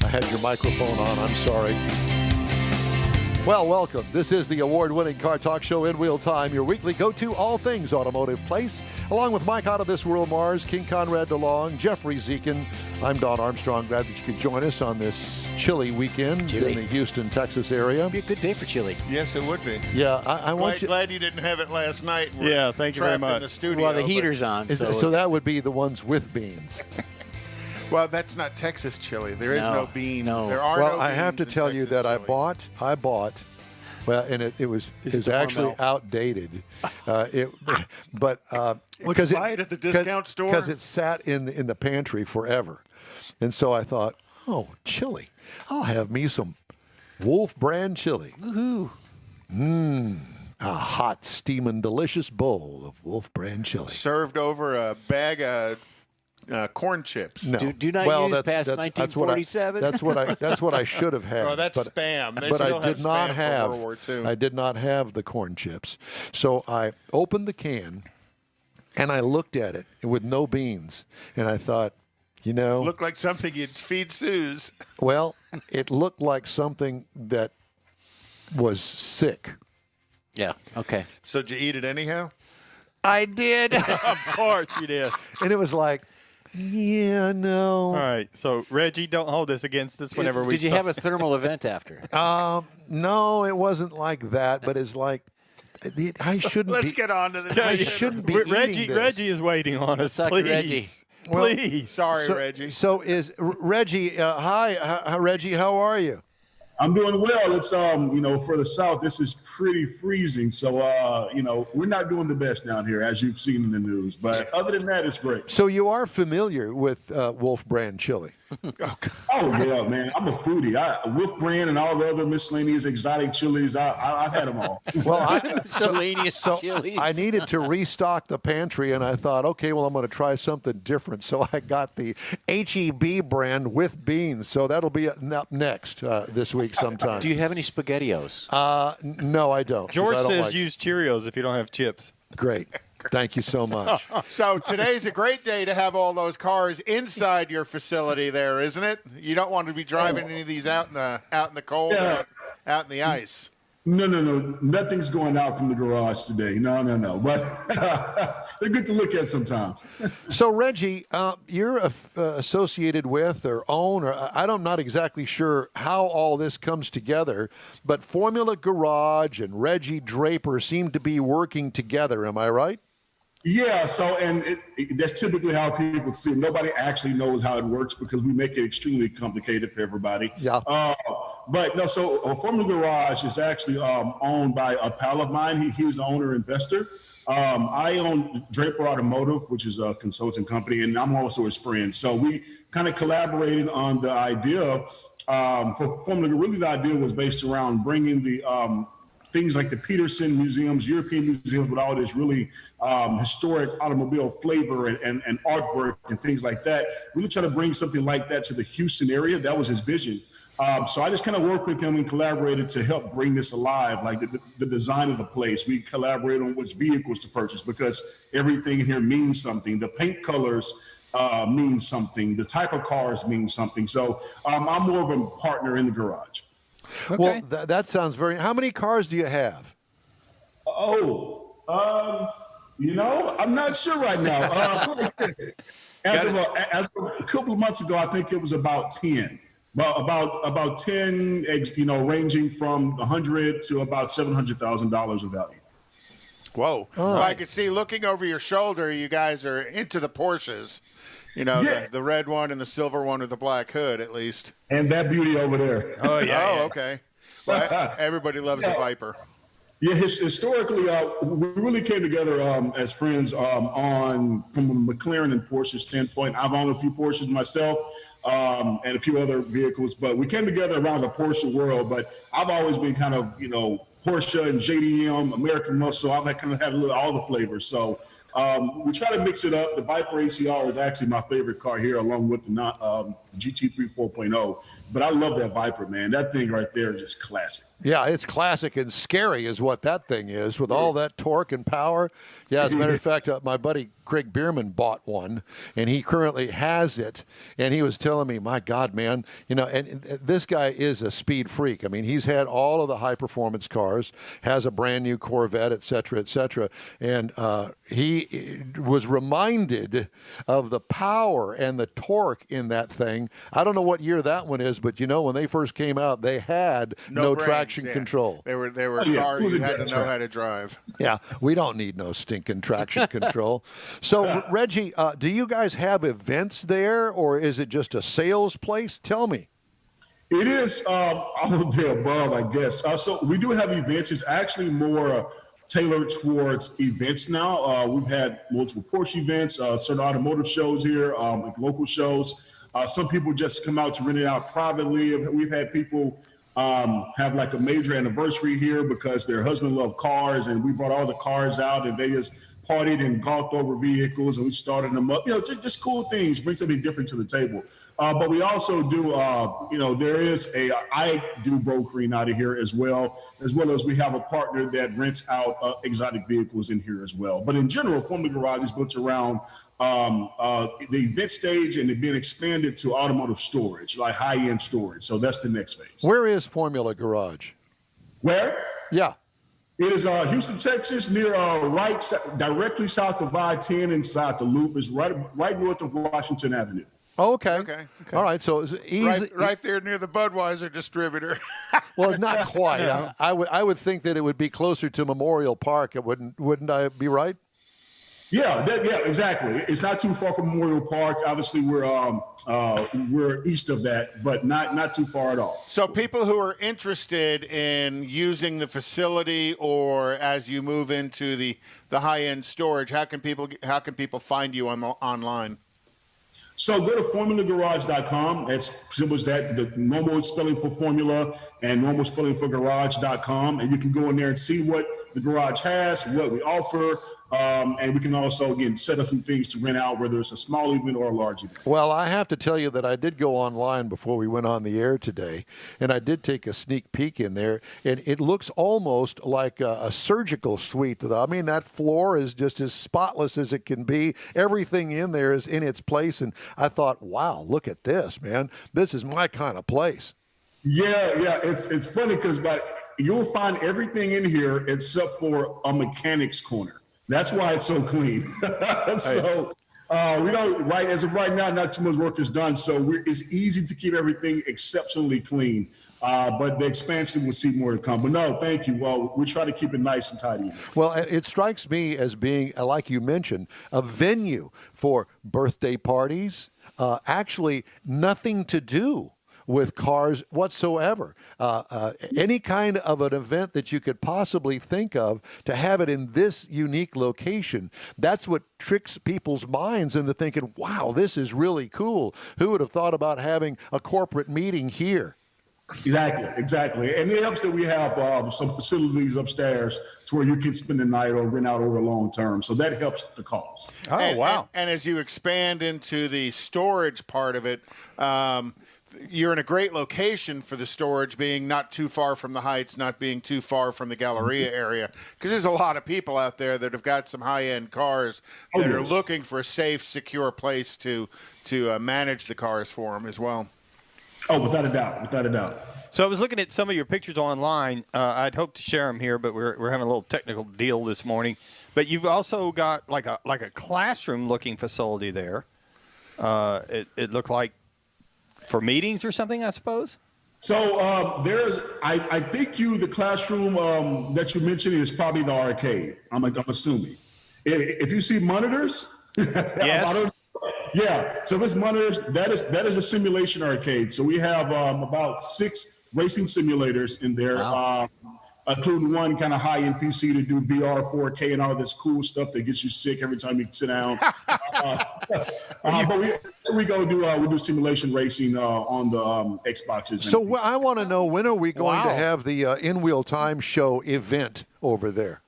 had your microphone on. I'm sorry. Well, welcome. This is the award-winning car talk show in real time, your weekly go-to all things automotive place. Along with Mike Out of This World Mars, King Conrad DeLong, Jeffrey Zekin. I'm Don Armstrong. Glad that you could join us on this chilly weekend in the Houston, Texas area. It'd be a good day for chili. Yes, it would be. Yeah, I want you. Glad you didn't have it last night. Yeah, thank you very much. In the studio, Well, the heater's on. So that would be the ones with beans. Well, that's not Texas chili. There is no beans. No. There are Well, no I beans have to in tell you Texas that chili. I bought. Well, and it was actually outdated. Because buy it at the discount store? Because it sat in the pantry forever, and so I thought, oh, chili. I'll have me some Wolf brand chili. Woohoo! A hot, steaming, delicious bowl of Wolf brand chili. Served over a bag of corn chips. No. Do not use past 1947. That's what I should have had. Oh, that's spam. They but still I did have not spam have. from World War II. I did not have the corn chips, so I opened the can, and I looked at it with no beans, and I thought, Looked like something you'd feed Suze. well, it looked like something that was sick. Yeah. Okay. So did you eat it anyhow? I did, Of course you did. and it was like, yeah, no. All right. So, Reggie, don't hold this against us whenever we Did you have a thermal event after? No, it wasn't like that, but it's like I shouldn't. Let's get on to the I shouldn't be Reggie, eating this. Reggie is waiting on us. Suck it, Please. Reggie. Well, Please. Sorry, Reggie. So is Reggie? Hi, Reggie. How are you? I'm doing well. It's for the South, this is pretty freezing. So we're not doing the best down here, as you've seen in the news. But other than that, it's great. So you are familiar with Wolf brand chili? Oh yeah, man. I'm a foodie. Wolf brand and all the other miscellaneous exotic chilies. I've had them all. Well, Miscellaneous chilies. I needed to restock the pantry, and I thought, okay, well, I'm going to try something different. So I got the HEB brand with beans. So that'll be up next this week sometime. Do you have any SpaghettiOs? No, I don't. 'cause George I don't says like- use Cheerios if you don't have chips. Great. Thank you so much. So today's a great day to have all those cars inside your facility there, isn't it? You don't want to be driving any of these out in the cold, Yeah. out in the ice. No. Nothing's going out from the garage today. No. But they're good to look at sometimes. So, Reggie, you're associated with or own, or I'm not exactly sure how all this comes together, but Formula Garage and Reggie Draper seem to be working together. Am I right? Yeah, so that's typically how people see it. Nobody actually knows how it works because we make it extremely complicated for everybody. Yeah. But no, so Formula Garage is actually owned by a pal of mine. He's the owner investor. I own Draper Automotive, which is a consulting company, and I'm also his friend. So we kind of collaborated on the idea for Formula. Really, the idea was based around bringing the things like the Peterson museums, European museums, with all this really historic automobile flavor and artwork and things like that. Really try to bring something like that to the Houston area. That was his vision. So I just kind of worked with him and collaborated to help bring this alive, like the design of the place. We collaborated on which vehicles to purchase because everything in here means something. The paint colors mean something. The type of cars mean something. So I'm more of a partner in the garage. Okay. Well, that sounds very. How many cars do you have? I'm not sure right now. As of a couple of months ago, I think it was about 10. About 10, ranging from $100,000 to about $700,000 of value. Whoa. Well, I could see looking over your shoulder, you guys are into the Porsches. The red one and the silver one with the black hood, at least. And that beauty over there. Oh, yeah. Oh, okay. Well, everybody loves a Viper. Yeah, historically, we really came together as friends from a McLaren and Porsche standpoint. I've owned a few Porsches myself and a few other vehicles, but we came together around the Porsche world. But I've always been kind of, Porsche and JDM, American Muscle. I've kind of had all the flavors. So We try to mix it up. The Viper ACR is actually my favorite car here, along with the GT3 4.0. But I love that Viper, man. That thing right there is just classic. Yeah, it's classic and scary is what that thing is, with all that torque and power. Yeah, as a matter of fact, my buddy Craig Bierman bought one, and he currently has it. And he was telling me, my God, man, and this guy is a speed freak. I mean, he's had all of the high-performance cars, has a brand-new Corvette, et cetera, et cetera. And he was reminded of the power and the torque in that thing. I don't know what year that one is, but, when they first came out, they had no traction control. They were cars you had to know how to drive. Yeah, we don't need no stinking traction control. So, Reggie, do you guys have events there, or is it just a sales place? Tell me. It is all of the above, I guess. So we do have events. It's actually more tailored towards events now. We've had multiple Porsche events, certain automotive shows here, like local shows. Some people just come out to rent it out privately. We've had people have like a major anniversary here because their husband loved cars, and we brought all the cars out, and they just partied and golfed over vehicles, and we started them up. Just cool things, bring something different to the table. But we also do, I do brokering out of here as well as we have a partner that rents out exotic vehicles in here as well. But in general, Formula Garage is built around the event stage, and it being expanded to automotive storage, like high-end storage. So that's the next phase. Where is Formula Garage? Where? Yeah. It is Houston, Texas, near directly south of I-10 inside the Loop. It's right north of Washington Avenue. Oh, okay. All right. So it's easy. Right there near the Budweiser distributor. Well, not quite. I would think that it would be closer to Memorial Park. Wouldn't I be right? Yeah, exactly. It's not too far from Memorial Park. Obviously, we're east of that, but not too far at all. So people who are interested in using the facility, or as you move into the high-end storage, how can people find you online? So go to formulagarage.com. That's simple as that. The normal spelling for formula and normal spelling for garage.com. And you can go in there and see what the garage has, what we offer. And we can also, again, set up some things to rent out, whether it's a small event or a large event. Well, I have to tell you that I did go online before we went on the air today, and I did take a sneak peek in there, and it looks almost like a surgical suite. I mean, that floor is just as spotless as it can be. Everything in there is in its place, and I thought, wow, look at this, man. This is my kind of place. Yeah. It's funny because you'll find everything in here except for a mechanic's corner. That's why it's so clean. So we don't, as of right now, not too much work is done. So it's easy to keep everything exceptionally clean. But the expansion will see more to come. But no, thank you. Well, we try to keep it nice and tidy. Well, it strikes me as being, like you mentioned, a venue for birthday parties. Actually, nothing to do with cars whatsoever. Any kind of an event that you could possibly think of, to have it in this unique location, that's what tricks people's minds into thinking, wow, this is really cool. Who would have thought about having a corporate meeting here? Exactly. And it helps that we have some facilities upstairs to where you can spend the night or rent out over long term. So that helps the cause. Wow. And as you expand into the storage part of it, you're in a great location for the storage, being not too far from the Heights, not being too far from the Galleria area, because there's a lot of people out there that have got some high-end cars that are looking for a safe, secure place to manage the cars for them as well. Oh, without a doubt. So I was looking at some of your pictures online. I'd hoped to share them here, but we're having a little technical deal this morning. But you've also got like a classroom-looking facility there. It looked like for meetings or something, I suppose? So I think the classroom that you mentioned is probably the arcade. I'm assuming. If you see monitors, yes. Yeah. So if it's monitors, that is a simulation arcade. So we have about 6 racing simulators in there. Wow. Including one kind of high-end PC to do VR, 4K, and all this cool stuff that gets you sick every time you sit down. But we do simulation racing on the Xboxes. So I want to know, when are we going to have the In Wheel Time show event over there?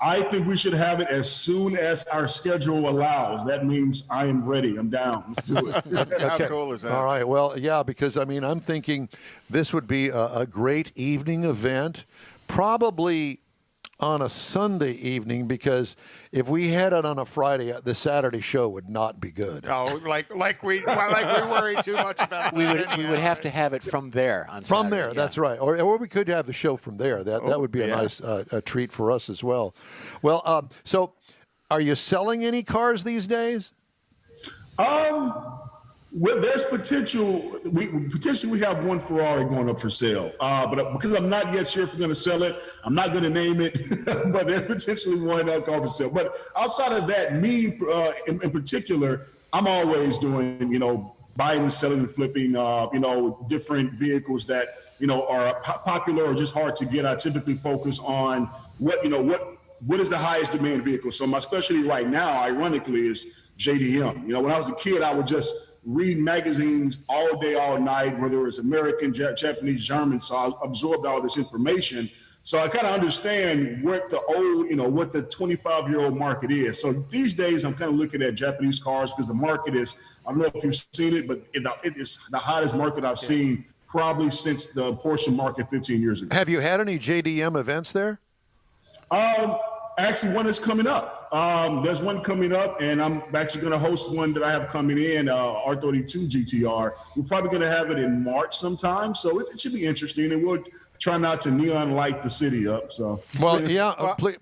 I think we should have it as soon as our schedule allows. That means I am ready. I'm down. Let's do it. How cool is that? All right. Well, yeah, because, I mean, I'm thinking this would be a great evening event, probably on a Sunday evening, because if we had it on a Friday, the Saturday show would not be good. Oh, like we worry too much about We that. would have to have it from there on From Saturday, there, yeah. that's right. Or we could have the show from there. That would be a nice a treat for us as well. Well, so are you selling any cars these days? Well, there's potential. We have one Ferrari going up for sale, but because I'm not yet sure if we're going to sell it, I'm not going to name it. But there's potentially one going for sale. But outside of that, me in particular, I'm always doing buying, selling, and flipping. Different vehicles that are popular or just hard to get. I typically focus on what is the highest demand vehicle. So my specialty right now, ironically, is JDM. When I was a kid, I would just read magazines all day, all night, whether it was American, Japanese, German. So I absorbed all this information. So I kind of understand what the old, what the 25-year-old market is. So these days I'm kind of looking at Japanese cars because the market is, I don't know if you've seen it, but it is the hottest market I've seen probably since the Porsche market 15 years ago. Have you had any JDM events there? Actually, one is coming up. There's one coming up, and I'm actually going to host one that I have coming in, R32 GTR. We're probably going to have it in March sometime, so it should be interesting, and we'll try not to neon light the city up. So, well,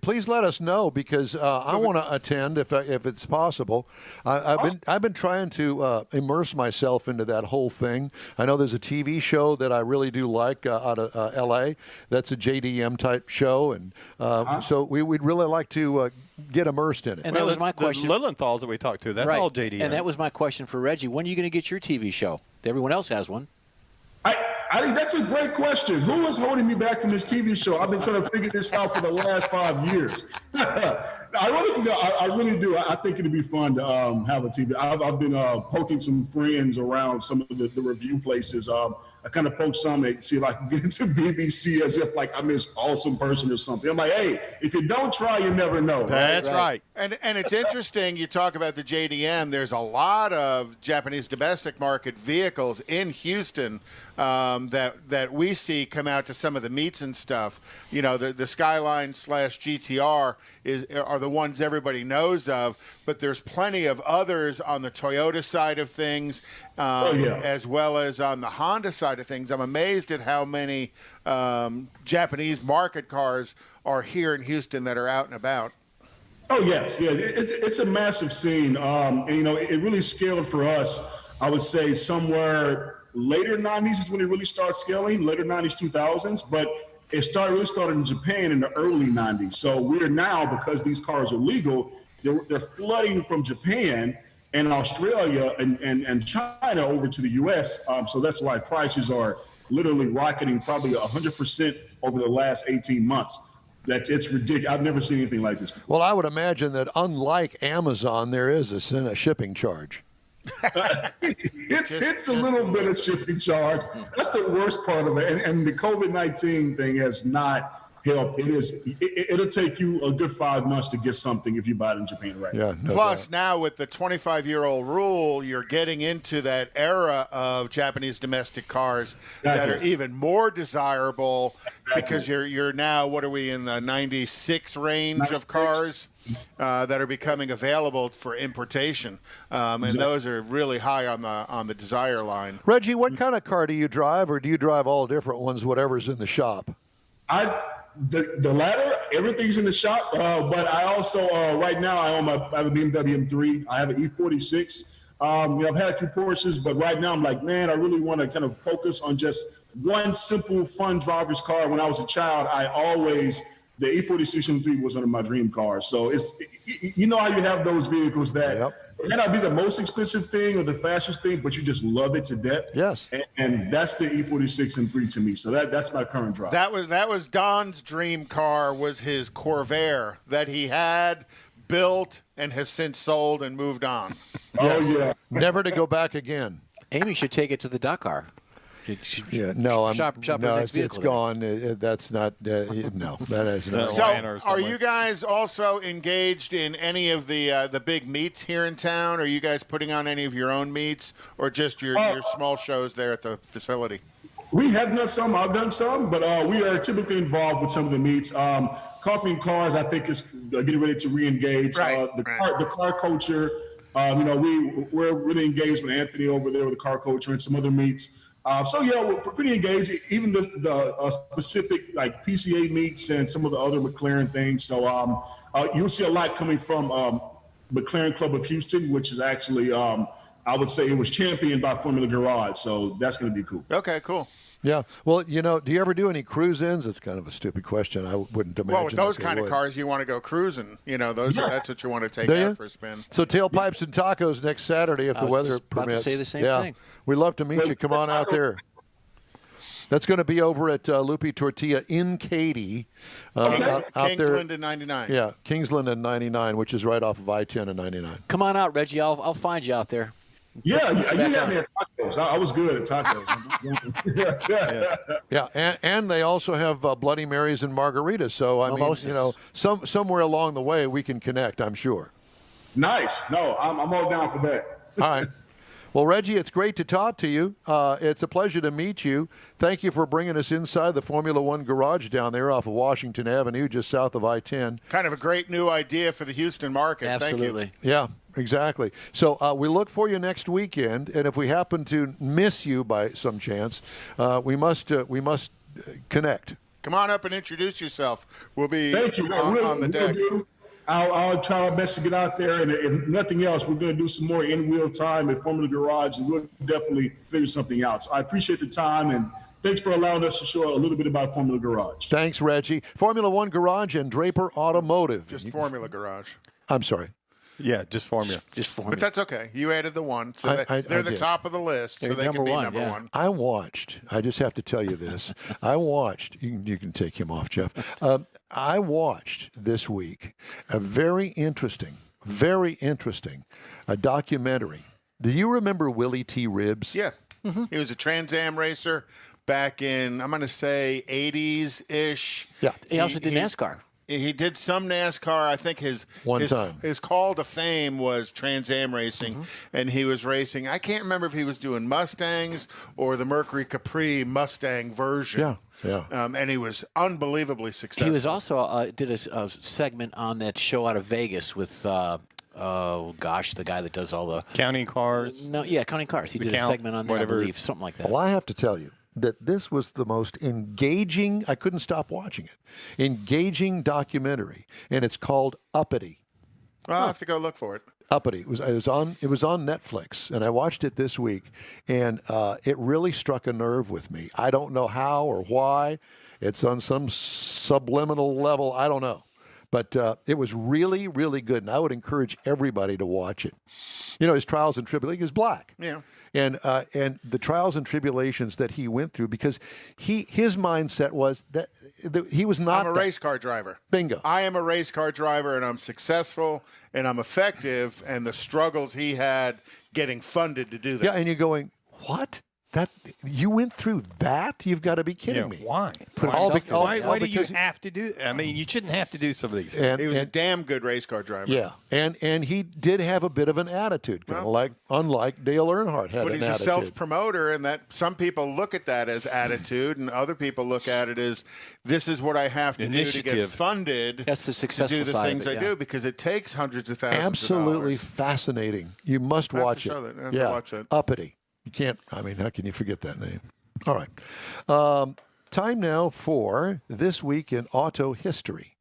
please let us know, because I want to attend if it's possible. I've been trying to immerse myself into that whole thing. I know there's a TV show that I really do like out of L.A. That's a JDM type show, and so we'd really like to get immersed in it. And that was my question. The Lilienthals that we talked to, that's all JDM. And that was my question for Reggie. When are you going to get your TV show? Everyone else has one. I think that's a great question. Who is holding me back from this TV show? I've been trying to figure this out for the last 5 years. I really do. I think it'd be fun to have a TV. I've been poking some friends around some of the review places. I kind of poked some to see if I can get into BBC as if like I'm this awesome person or something. I'm like, hey, if you don't try, you never know. That's right. And it's interesting, you talk about the JDM. There's a lot of Japanese domestic market vehicles in Houston that we see come out to some of the meets and stuff. The Skyline / GTR are the ones everybody knows of, but there's plenty of others on the Toyota side of things, as well as on the Honda side of things. I'm amazed at how many Japanese market cars are here in Houston that are out and about. Oh, yes. Yeah, it's a massive scene. And, it really scaled for us, I would say, somewhere later 90s is when it really started scaling, later 90s, 2000s. But it really started in Japan in the early 90s. So we're now, because these cars are legal, they're flooding from Japan and Australia and China over to the U.S. So that's why prices are literally rocketing probably 100% over the last 18 months. It's ridiculous. I've never seen anything like this before. Well, I would imagine that unlike Amazon, there is a shipping charge. It's a little bit of shipping charge. That's the worst part of it. And the COVID-19 thing has not helped. It'll take you a good 5 months to get something if you buy it in Japan right now. Plus, now with the 25-year-old rule, you're getting into that era of Japanese domestic cars that are even more desirable because you're now, what are we, in the 96 range of cars that are becoming available for importation, and those are really high on the desire line. Reggie, what kind of car do you drive, or do you drive all different ones, whatever's in the shop? The latter, everything's in the shop, but I also, right now, I have a BMW M3. I have an E46. I've had a few Porsches, but right now I'm like, man, I really want to kind of focus on just one simple, fun driver's car. When I was a child, the E46 M3 was one of my dream cars. So how you have those vehicles that it may not be the most expensive thing or the fastest thing, but you just love it to death. Yes. And that's the E46 M3 to me. So that's my current drive. That was Don's dream car, was his Corvair that he had built and has since sold and moved on. Oh, yeah. Never to go back again. Amy should take it to the Dakar. Yeah, no, I'm shop no, the next it's vehicle. gone. That's not. No, that is not. So, Lion or are somewhere. you guys also engaged in any of the big meets here in town? Are you guys putting on any of your own meets, or just your small shows there at the facility? We have done some. I've done some, but we are typically involved with some of the meets. Coffee and Cars, I think, is getting ready to re-engage. The car culture. We're really engaged with Anthony over there with the car culture and some other meets. We're pretty engaged. Even the specific like PCA meets and some of the other McLaren things. So you'll see a lot coming from McLaren Club of Houston, which is actually I would say it was championed by Formula Garage. So that's going to be cool. Okay, cool. Yeah. Well, do you ever do any cruise-ins? It's kind of a stupid question. I wouldn't imagine. Well, with those that kind of would. cars, you want to go cruising. That's what you want to take Do you? out for a spin. So tailpipes and tacos next Saturday if the was weather just about to permits. say the same yeah. thing. We'd love to meet you. Come on out there. That's going to be over at Lupi Tortilla in Katy. Out there. Kingsland and 99. Yeah, Kingsland and 99, which is right off of I-10 and 99. Come on out, Reggie. I'll find you out there. Yeah, you had me at tacos. I was good at tacos. Yeah, and they also have Bloody Marys and margaritas. So, I Mimosas. mean, somewhere along the way we can connect, I'm sure. Nice. No, I'm all down for that. All right. Well, Reggie, it's great to talk to you. It's a pleasure to meet you. Thank you for bringing us inside the Formula One garage down there off of Washington Avenue, just south of I-10. Kind of a great new idea for the Houston market. Absolutely. Thank you. Yeah, exactly. So we look for you next weekend, and if we happen to miss you by some chance, we must connect. Come on up and introduce yourself. We'll be Thank you. on the deck. I'll try my best to get out there, and if nothing else, we're going to do some more in-wheel time at Formula Garage, and we'll definitely figure something out. So I appreciate the time, and thanks for allowing us to show a little bit about Formula Garage. Thanks, Reggie. Formula One Garage and Draper Automotive. Just Formula Garage. I'm sorry. Yeah, just Formula. Just for But me. that's okay. You added the one. So they're the did. top of the list, so They're they can number be one, number yeah. one. I just have to tell you this. You can take him off, Jeff. I watched this week a very interesting documentary. Do you remember Willie T. Ribbs? Yeah. He was a Trans Am racer back in, I'm going to say, 80s-ish. Yeah. He also did NASCAR. He did some NASCAR. I think his call to fame was Trans Am racing, and he was racing. I can't remember if he was doing Mustangs or the Mercury Capri Mustang version. Yeah. And he was unbelievably successful. He was also did a segment on that show out of Vegas with the guy that does all the Counting cars. counting cars. He did a count, segment on that, whatever. I believe, something like that. Well, I have to tell you that this was the most engaging, I couldn't stop watching it, engaging documentary, and it's called Uppity. I'll have to go look for it. Uppity. It was on Netflix, and I watched it this week, and it really struck a nerve with me. I don't know how or why. It's on some subliminal level. I don't know. But it was really, really good, and I would encourage everybody to watch it. His trials and tribulations. He was black. Yeah. And the trials and tribulations that he went through, because his mindset was that he was not. I'm a race car driver. Bingo. I am a race car driver, and I'm successful, and I'm effective, and the struggles he had getting funded to do that. Yeah, and you're going, what? That you went through that? You've got to be kidding me. Why? Why do you have to do? I mean, you shouldn't have to do some of these. He was a damn good race car driver. Yeah, and he did have a bit of an attitude, kind of unlike Dale Earnhardt had But an he's a attitude. self-promoter, and that some people look at that as attitude, and other people look at it as this is what I have to do to get Initiative. funded. That's the successful to do the side of things it, I yeah. do, because it takes hundreds of thousands Absolutely of dollars. fascinating. You must I have to watch show it. that. I have to watch that. Uppity. You can't. I mean, how can you forget that name? All right. Time now for This Week in Auto History.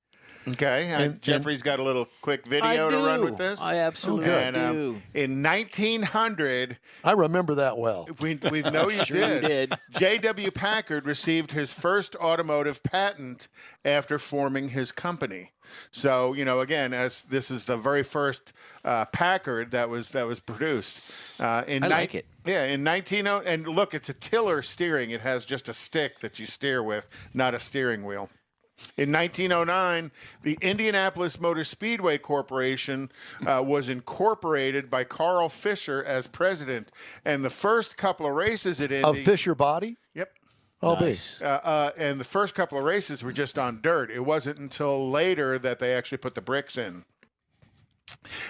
Okay, And- Jeffrey's got a little quick video to run with this. I absolutely And do. in 1900, I remember that well. we know you Sure you did. did. J.W. Packard received his first automotive patent after forming his company. So, again, as this is the very first Packard that was produced. I like it. Yeah, in 1900, and look, it's a tiller steering. It has just a stick that you steer with, not a steering wheel. In 1909, the Indianapolis Motor Speedway Corporation was incorporated by Carl Fisher as president. And the first couple of races at Indy... Of Fisher Body? Yep. Oh, Nice. And the first couple of races were just on dirt. It wasn't until later that they actually put the bricks in.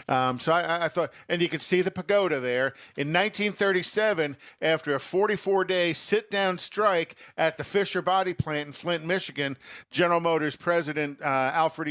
So I thought, and you can see the pagoda there. In 1937, after a 44-day sit-down strike at the Fisher Body plant in Flint, Michigan, General Motors President Alfred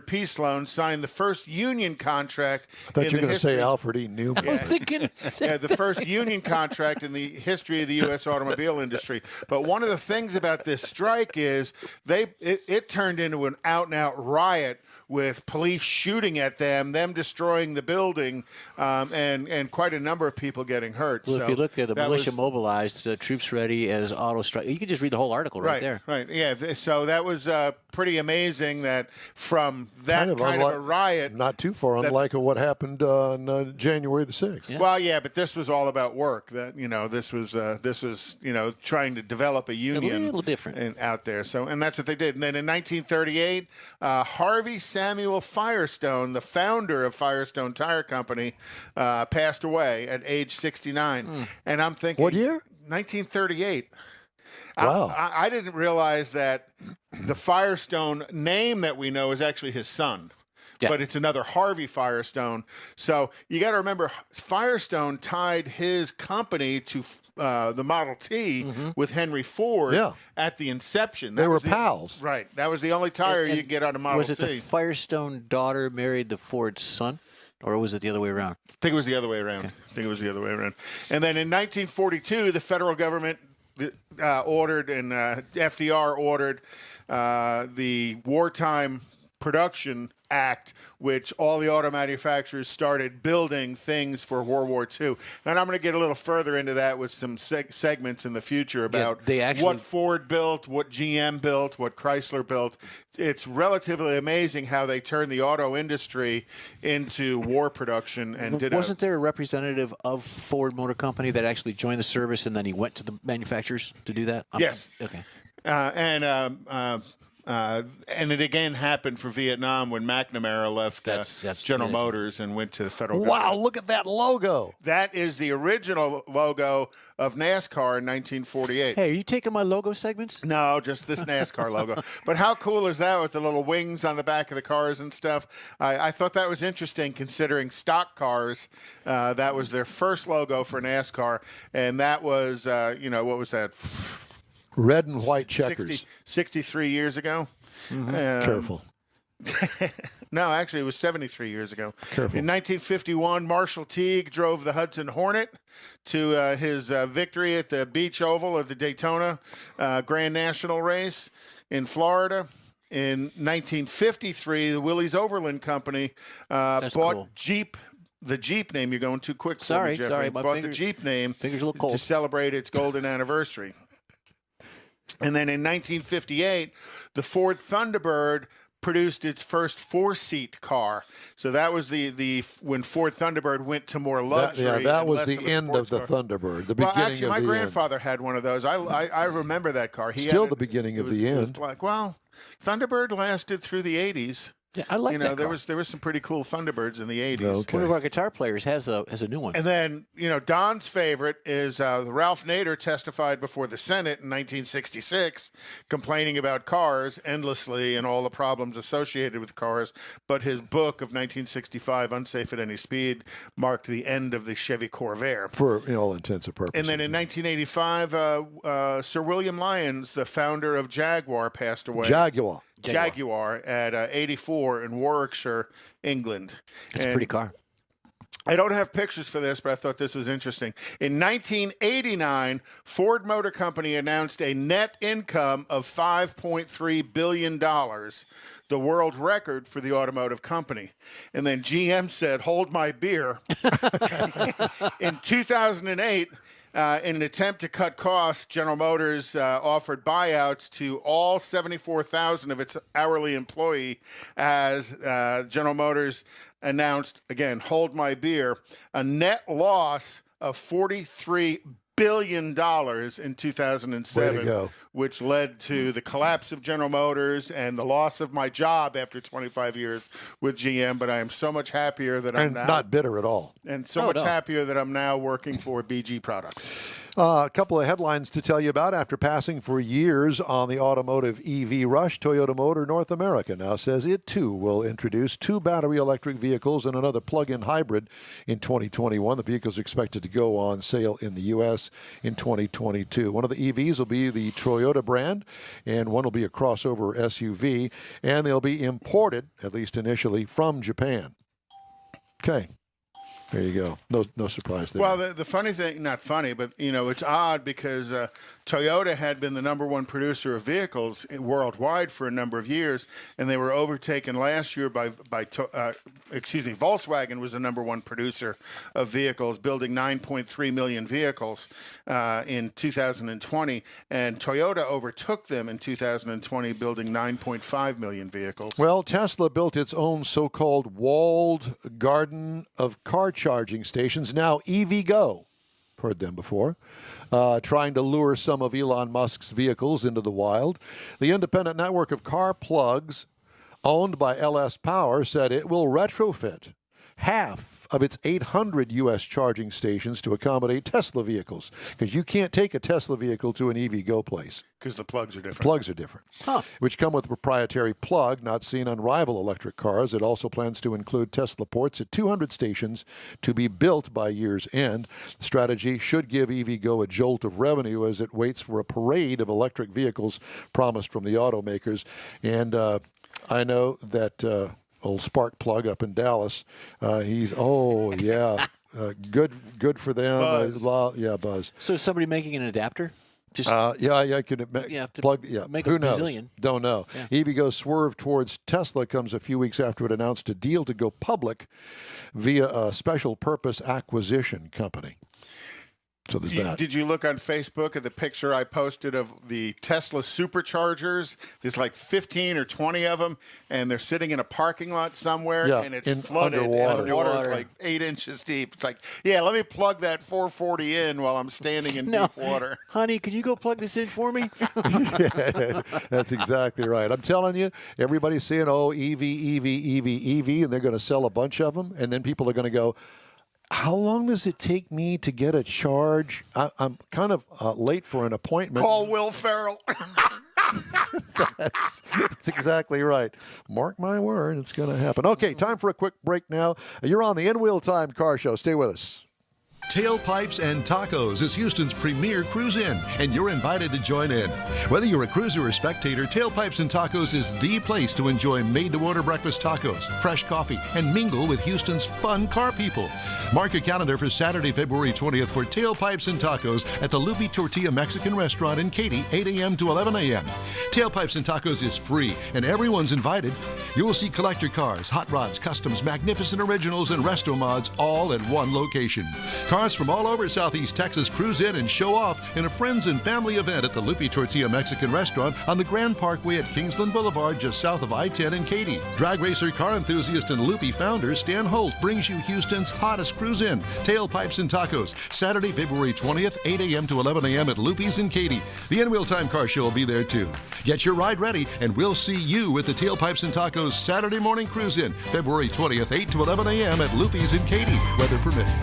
P. Sloan signed the first union contract. I thought you were going to say Alfred E. Newman. I was thinking. The first union contract in the history of the U.S. automobile industry. But one of the things about this strike is it turned into an out-and-out riot with police shooting at them destroying the building, and quite a number of people getting hurt. Well, so if you look there, the militia mobilized, troops ready as auto strike. You can just read the whole article right there. Right, yeah. So that was pretty amazing that from that kind of a riot. Not too far unlike what happened on January the 6th. Yeah. Well, yeah, but this was all about work. That this was trying to develop a union, a little different out there. So, and that's what they did. And then in 1938, Harvey Samuel Firestone, the founder of Firestone Tire Company, passed away at age 69. And I'm thinking, what year? 1938. Wow. I didn't realize that the Firestone name that we know is actually his son. Yeah. But it's another Harvey Firestone. So you got to remember, Firestone tied his company to the Model T with Henry Ford at the inception. They were pals. Right. That was the only tire you could get on a Model T. Was it the Firestone daughter married the Ford son? Or was it the other way around? I think it was the other way around. Okay. And then in 1942, the federal government ordered, and FDR ordered the Wartime Production Act, which all the auto manufacturers started building things for World War II. And I'm going to get a little further into that with some segments in the future about what Ford built, what GM built, what Chrysler built. It's relatively amazing how they turned the auto industry into war production and did. Wasn't there a representative of Ford Motor Company that actually joined the service and then he went to the manufacturers to do that? Yes. Okay. And it again happened for Vietnam when McNamara left General Motors and went to the federal government. Wow, look at that logo. That is the original logo of NASCAR in 1948. Hey, are you taking my logo segments? No, just this NASCAR logo. But how cool is that with the little wings on the back of the cars and stuff? I thought that was interesting considering stock cars. That was their first logo for NASCAR. And that was, what was that? Red and white checkers. 63 years ago. Careful. No, actually, it was 73 years ago. Careful. In 1951, Marshall Teague drove the Hudson Hornet to his victory at the Beach Oval of the Daytona Grand National Race in Florida. In 1953, the Willys Overland Company bought Jeep. The Jeep name, you're going too quick for me, Jeffrey. Bought the Jeep name to celebrate its golden anniversary. And then in 1958, the Ford Thunderbird produced its first four-seat car. So that was the when Ford Thunderbird went to more luxury. That was the end of the Thunderbird. The beginning of the end. My grandfather had one of those. I remember that car. Still the beginning of the end. Thunderbird lasted through the 80s. Yeah, I like that car. There was some pretty cool Thunderbirds in the 80s. Okay. One of our guitar players has a new one. And then, Don's favorite is Ralph Nader testified before the Senate in 1966, complaining about cars endlessly and all the problems associated with cars. But his book of 1965, Unsafe at Any Speed, marked the end of the Chevy Corvair. For all intents and purposes. And then in 1985, Sir William Lyons, the founder of Jaguar, passed away. Jaguar at 84 in Warwickshire, England. It's a pretty car. I don't have pictures for this, but I thought this was interesting. In 1989, Ford Motor Company announced a net income of $5.3 billion, the world record for the automotive company. And then GM said, "Hold my beer." In 2008, in an attempt to cut costs, General Motors offered buyouts to all 74,000 of its hourly employees as General Motors announced, again, hold my beer, a net loss of $43 billion in 2007, Way to go. which led to the collapse of General Motors and the loss of my job after 25 years with GM. But I am so much happier that I'm And now not bitter at all. and so much happier that I'm now working for BG Products. A couple of headlines to tell you about. After passing for years on the automotive EV rush, Toyota Motor North America now says it too will introduce 2 battery electric vehicles and another plug-in hybrid in 2021. The vehicles are expected to go on sale in the U.S. in 2022. One of the EVs will be the Toyota brand, and one will be a crossover SUV, and they'll be imported, at least initially, from Japan. Okay. There you go. No surprise there. Well, the funny thing, not funny, but, it's odd because Toyota had been the #1 producer of vehicles worldwide for a number of years, and they were overtaken last year by Volkswagen was the #1 producer of vehicles, building 9.3 million vehicles in 2020, and Toyota overtook them in 2020, building 9.5 million vehicles. Well, Tesla built its own so-called walled garden of car charging stations, now EVgo. Heard them before. Trying to lure some of Elon Musk's vehicles into the wild. The independent network of car plugs owned by LS Power said it will retrofit half of its 800 U.S. charging stations to accommodate Tesla vehicles, because you can't take a Tesla vehicle to an EVgo place. Because the plugs are different. Plugs are different, which come with a proprietary plug not seen on rival electric cars. It also plans to include Tesla ports at 200 stations to be built by year's end. The strategy should give EVgo a jolt of revenue as it waits for a parade of electric vehicles promised from the automakers. And I know that old spark plug up in Dallas, good for them. Buzz. Buzz. So is somebody making an adapter? Just I could plug. make Who a knows? bazillion. Don't know. Yeah. EVgo's swerve towards Tesla comes a few weeks after it announced a deal to go public via a special purpose acquisition company. So there's that. Did you look on Facebook at the picture I posted of the Tesla superchargers? There's like 15 or 20 of them, and they're sitting in a parking lot somewhere, Yeah, and it's flooded. underwater. And the water's like 8 inches deep. It's like, let me plug that 440 in while I'm standing in deep water. Honey, can you go plug this in for me? That's exactly right. I'm telling you, everybody's saying, EV, and they're going to sell a bunch of them, and then people are going to go, how long does it take me to get a charge? I'm kind of late for an appointment. Call Will Ferrell. That's exactly right. Mark my word, it's going to happen. Okay, time for a quick break now. You're on the In Wheel Time Car Show. Stay with us. Tailpipes and Tacos is Houston's premier cruise-in, and you're invited to join in. Whether you're a cruiser or spectator, Tailpipes and Tacos is the place to enjoy made-to-order breakfast tacos, fresh coffee, and mingle with Houston's fun car people. Mark your calendar for Saturday, February 20th for Tailpipes and Tacos at the Lupi Tortilla Mexican Restaurant in Katy, 8 a.m. to 11 a.m. Tailpipes and Tacos is free, and everyone's invited. You will see collector cars, hot rods, customs, magnificent originals, and resto mods all at one location. Cars from all over Southeast Texas cruise in and show off in a friends and family event at the Lupi Tortilla Mexican Restaurant on the Grand Parkway at Kingsland Boulevard, just south of I-10 in Katy. Drag racer, car enthusiast, and Lupi founder Stan Holt brings you Houston's hottest cruise in, Tailpipes and Tacos, Saturday, February 20th, 8 a.m. to 11 a.m. at Lupi's in Katy. The In Wheel Time Car Show will be there too. Get your ride ready, and we'll see you at the Tailpipes and Tacos Saturday morning cruise in, February 20th, 8 to 11 a.m. at Lupi's in Katy, weather permitting.